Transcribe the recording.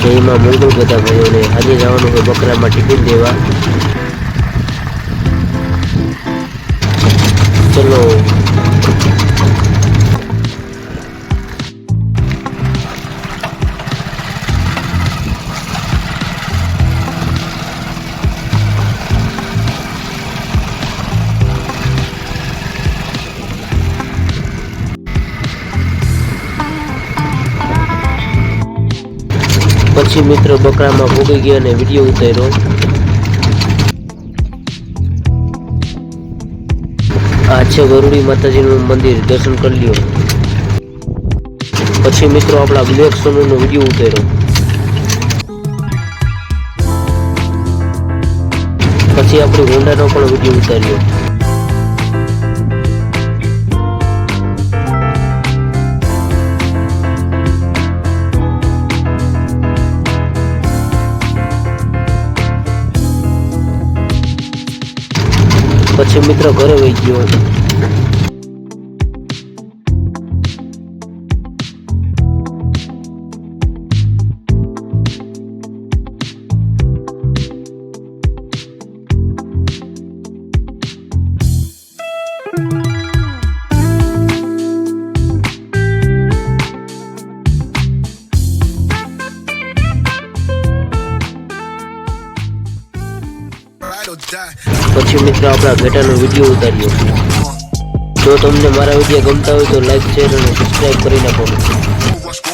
જય માં મંગળ બધા ભાઈઓને આજે જવાનું હોય બકરામાં ટિફિન દેવા। ચલો પછી મિત્રો બકરામાં ભોગી ગયા અને વિડીયો ઉતાર્યો। આ છે વરુડી માતાજીનું મંદિર, દર્શન કરી લ્યો। પછી મિત્રો આપણા બ્લેક સોનુનો વિડીયો ઉતાર્યો। પછી આપણી હોન્ડાનો પણ વિડીયો ઉતાર્યો। પછી મિત્રો ઘરે વહી ગયો। પછી મિત્રો આપણા ઘેટાનો વિડીયો ઉતાર્યો। જો તમને મારા વિડીયો ગમતા હોય તો લાઈક શેર અને સબસ્ક્રાઈબ કરી નાખો।